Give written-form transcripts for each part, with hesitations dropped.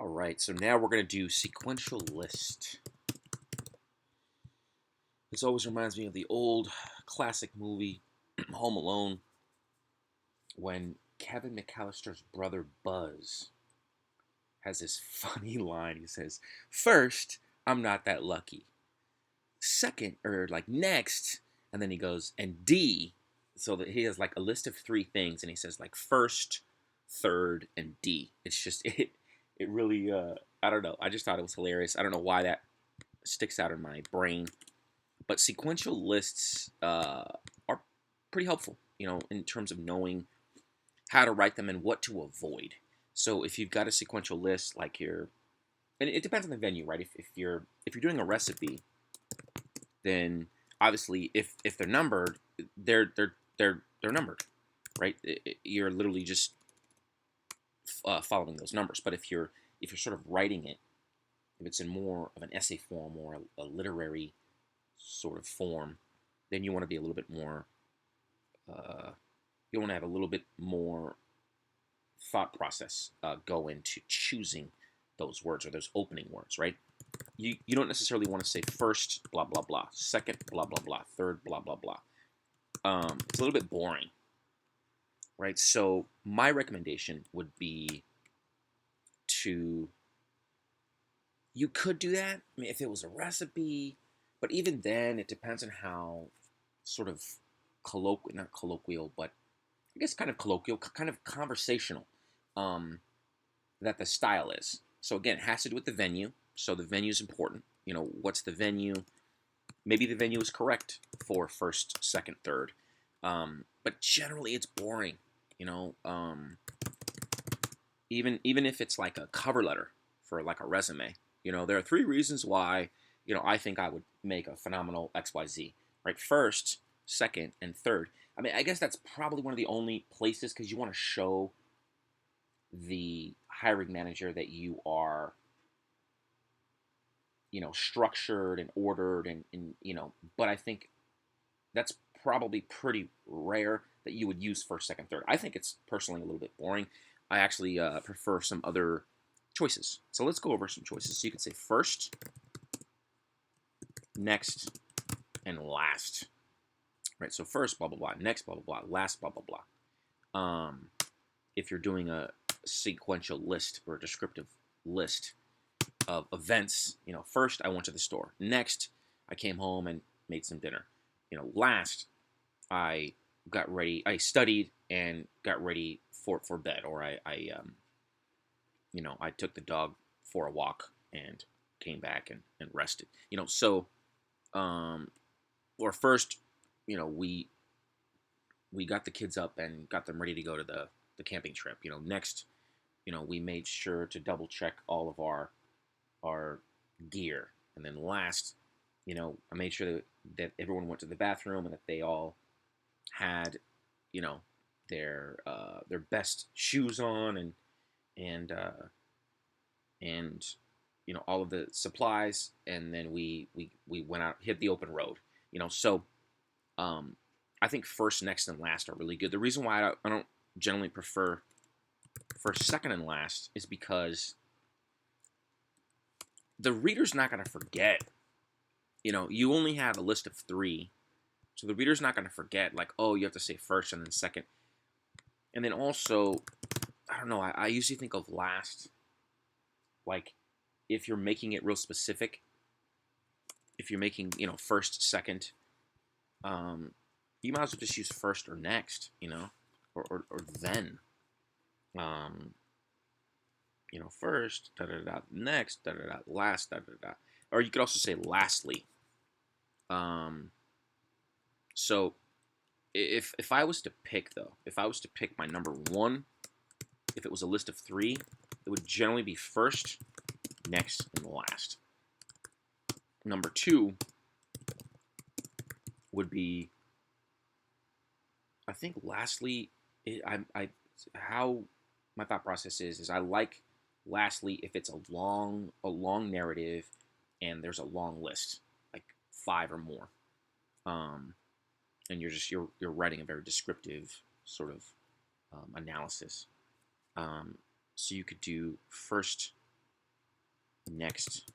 All right, so now we're going to do sequential list. This always reminds me of the old classic movie Home Alone when Kevin McAllister's brother Buzz has this funny line. He says, "First, I'm not that lucky. Second, or like next," and then he goes, "and D." So that he has like a list of three things, and he says like first, third, and D. It's just it really I don't know. I just thought it was hilarious. I don't know why that sticks out in my brain. But sequential lists are pretty helpful, in terms of knowing how to write them and what to avoid. So if you've got a sequential list, like and it depends on the venue, right? If you're doing a recipe, then obviously if they're numbered, they're numbered, right? You're literally just following those numbers. But if you're sort of writing it, if it's in more of an essay form or a literary sort of form, then you want to be a little bit more. You want to have a little bit more thought process go into choosing those words or those opening words, right? You don't necessarily want to say first blah blah blah, second blah blah blah, third blah blah blah. It's a little bit boring, right? So my recommendation would be to you could do that. I mean, if it was a recipe, but even then, it depends on how sort of not colloquial, but I guess kind of colloquial, kind of conversational, that the style is. So again, it has to do with the venue. So the venue is important. What's the venue? Maybe the venue is correct for first, second, third, but generally it's boring. Even if it's like a cover letter for like a resume. There are three reasons why I think I would make a phenomenal XYZ. Right, first, second, and third. I mean, I guess that's probably one of the only places because you want to show the hiring manager that you are, structured and ordered and. But I think that's probably pretty rare that you would use first, second, third. I think it's personally a little bit boring. I actually prefer some other choices. So let's go over some choices. So you could say first, next, and last. Right, so first, blah, blah, blah. Next, blah, blah, blah. Last, blah, blah, blah. If you're doing a sequential list or a descriptive list of events, first, I went to the store. Next, I came home and made some dinner. Last, I got ready. I studied and got ready for bed. Or I took the dog for a walk and came back and rested. Or first, we got the kids up and got them ready to go to the camping trip. Next, we made sure to double check all of our gear, and then last, I made sure that everyone went to the bathroom and that they all had, their best shoes on and all of the supplies, and then we went out, hit the open road. So I think first, next, and last are really good. The reason why I don't generally prefer first, second, and last is because the reader's not going to forget. You only have a list of three, so the reader's not going to forget, like, oh, you have to say first and then second. And then also, I don't know, I usually think of last, like, if you're making it real specific, if you're making, first, second, you might as well just use first or next, or then. First, da da da, next, da da da, last, da da da. Or you could also say lastly. So if I was to pick my number one, if it was a list of three, it would generally be first, next, and last. Number two would be, I think, lastly. How my thought process is I like lastly if it's a long narrative and there's a long list, like 5 or more, and you're writing a very descriptive sort of analysis. So you could do first, next,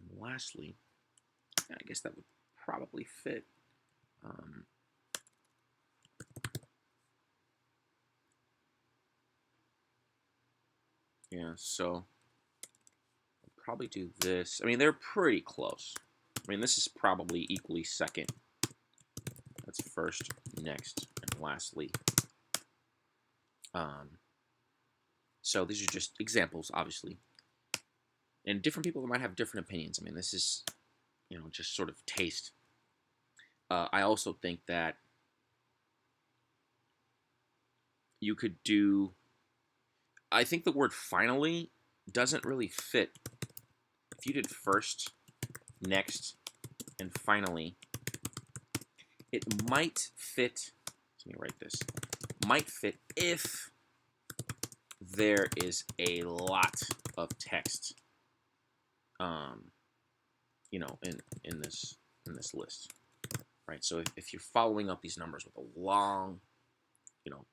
and lastly. I guess that would probably fit. Yeah, so I'll probably do this. I mean, they're pretty close. I mean, this is probably equally second. That's first, next, and lastly. So these are just examples, obviously. And different people might have different opinions. I mean, this is, just sort of taste. I also think that you could do... I think the word finally doesn't really fit. If you did first, next, and finally, it might fit... Let me write this. Might fit if there is a lot of text, in this list, right? So if you're following up these numbers with a long,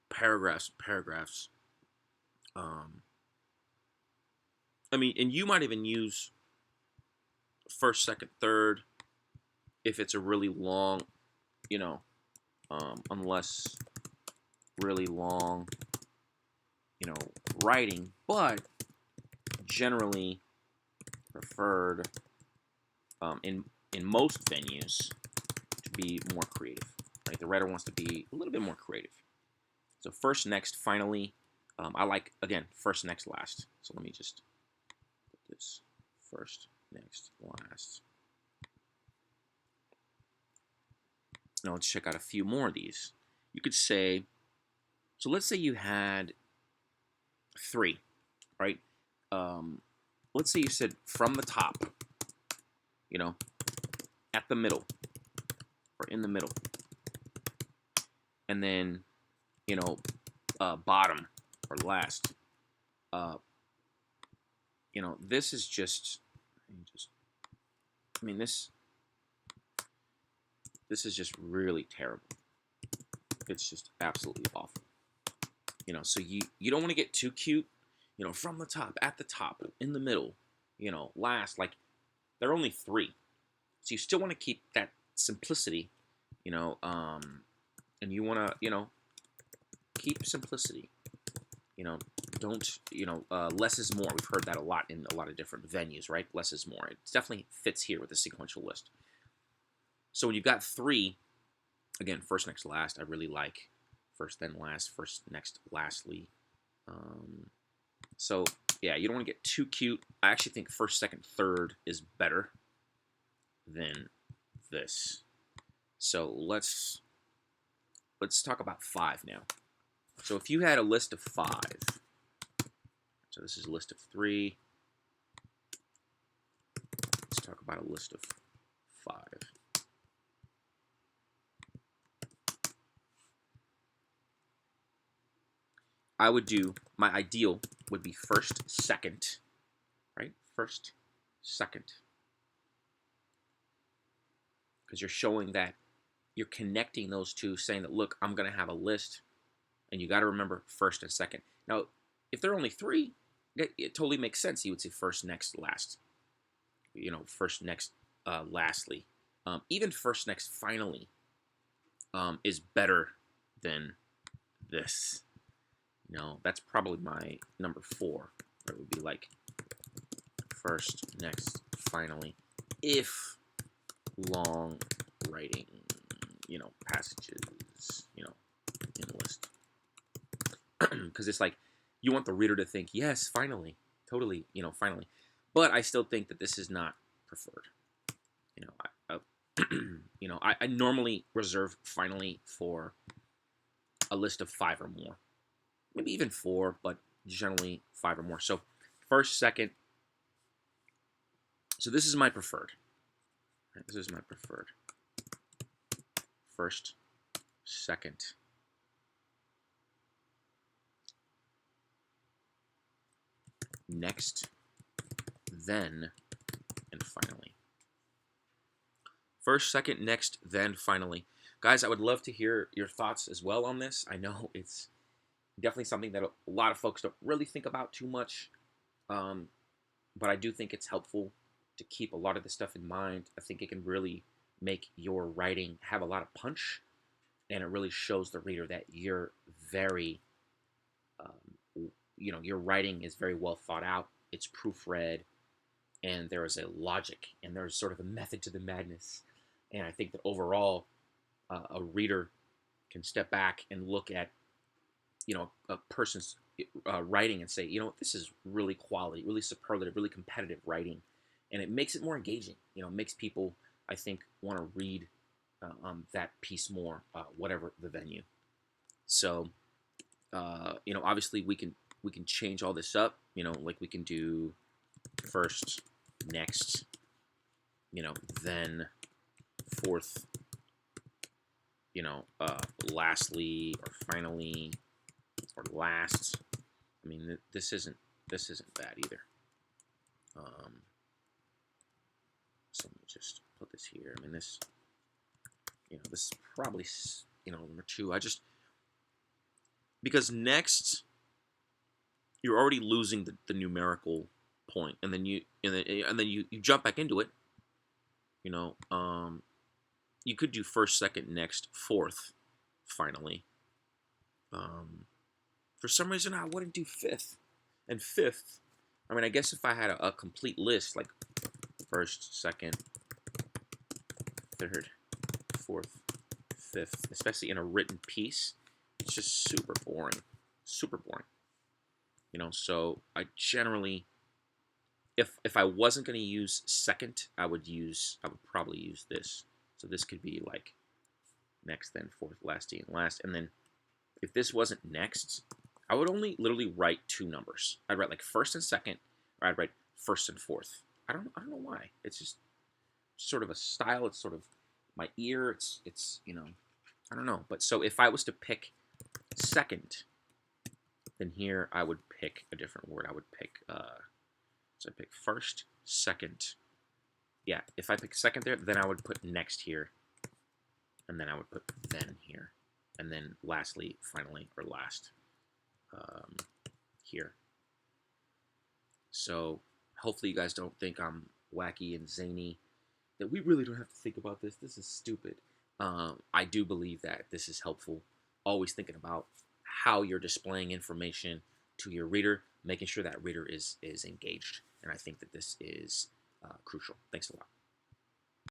paragraphs and paragraphs, I mean, and you might even use first, second, third if it's a really long, unless really long, writing, but generally preferred in most venues to be more creative, right? The writer wants to be a little bit more creative. So first, next, finally. I like, again, first, next, last. So let me just put this first, next, last. Now let's check out a few more of these. You could say, so let's say you had 3, right? Let's say you said from the top, at the middle, or in the middle, and then, bottom or last. This is just, this is just really terrible. It's just absolutely awful. So you don't want to get too cute, from the top, at the top, in the middle, last, like, there are only 3. So you still want to keep that simplicity, and you want to, keep simplicity. Don't, less is more. We've heard that a lot in a lot of different venues, right? Less is more. It definitely fits here with the sequential list. So when you've got 3, again, first, next, last, I really like first, then last, first, next, lastly. So, yeah, you don't want to get too cute. I actually think first, second, third is better than this. So let's talk about 5 now. So if you had a list of 5, so this is a list of 3. Let's talk about a list of 5. I would do, my ideal would be first, second, right? First, second. Because you're showing that you're connecting those two, saying that, look, I'm going to have a list, and you got to remember first and second. Now, if there are only 3, it totally makes sense. You would say first, next, last. First, next, lastly. Even first, next, finally is better than this. That's probably my number 4. It would be like first, next, finally. If long writing, passages, in the list. Because it's like, you want the reader to think, yes, finally, totally, finally. But I still think that this is not preferred. I normally reserve finally for a list of 5 or more. Maybe even 4, but generally 5 or more. So first, second. So this is my preferred. Right, this is my preferred. First, second. Next, then, and finally. First, second, next, then, finally. Guys, I would love to hear your thoughts as well on this. I know it's definitely something that a lot of folks don't really think about too much. but I do think it's helpful to keep a lot of this stuff in mind. I think it can really make your writing have a lot of punch, and it really shows the reader that you're very, your writing is very well thought out. It's proofread, and there is a logic, and there's sort of a method to the madness. And I think that overall, a reader can step back and look at, a person's writing and say, this is really quality, really superlative, really competitive writing, and it makes it more engaging. It makes people, I think, want to read that piece more, whatever the venue. So, obviously we can change all this up. Like we can do first, next, then fourth, lastly or finally or last. I mean, this isn't bad either. So let me just put this here. I mean, this is probably number two. Because next you're already losing the numerical point, and then you jump back into it. You could do first, second, next, fourth, finally. For some reason, I wouldn't do fifth. And fifth, I mean, I guess if I had a complete list, like first, second, third, fourth, fifth, especially in a written piece, it's just super boring. Super boring. So I generally, if I wasn't going to use second, I would probably use this. So this could be like next, then fourth, last, and then if this wasn't next, I would only literally write two numbers. I'd write like first and second, or I'd write first and fourth. I don't know why. It's just sort of a style. It's sort of my ear. It's I don't know. But so if I was to pick second, then here I would pick a different word. I would pick so I pick first, second. Yeah, if I pick second there, then I would put next here, and then I would put then here, and then lastly, finally, or last here. So hopefully you guys don't think I'm wacky and zany, that we really don't have to think about this. This is stupid. I do believe that this is helpful. Always thinking about how you're displaying information to your reader, making sure that reader is engaged. And I think that this is crucial. Thanks a lot.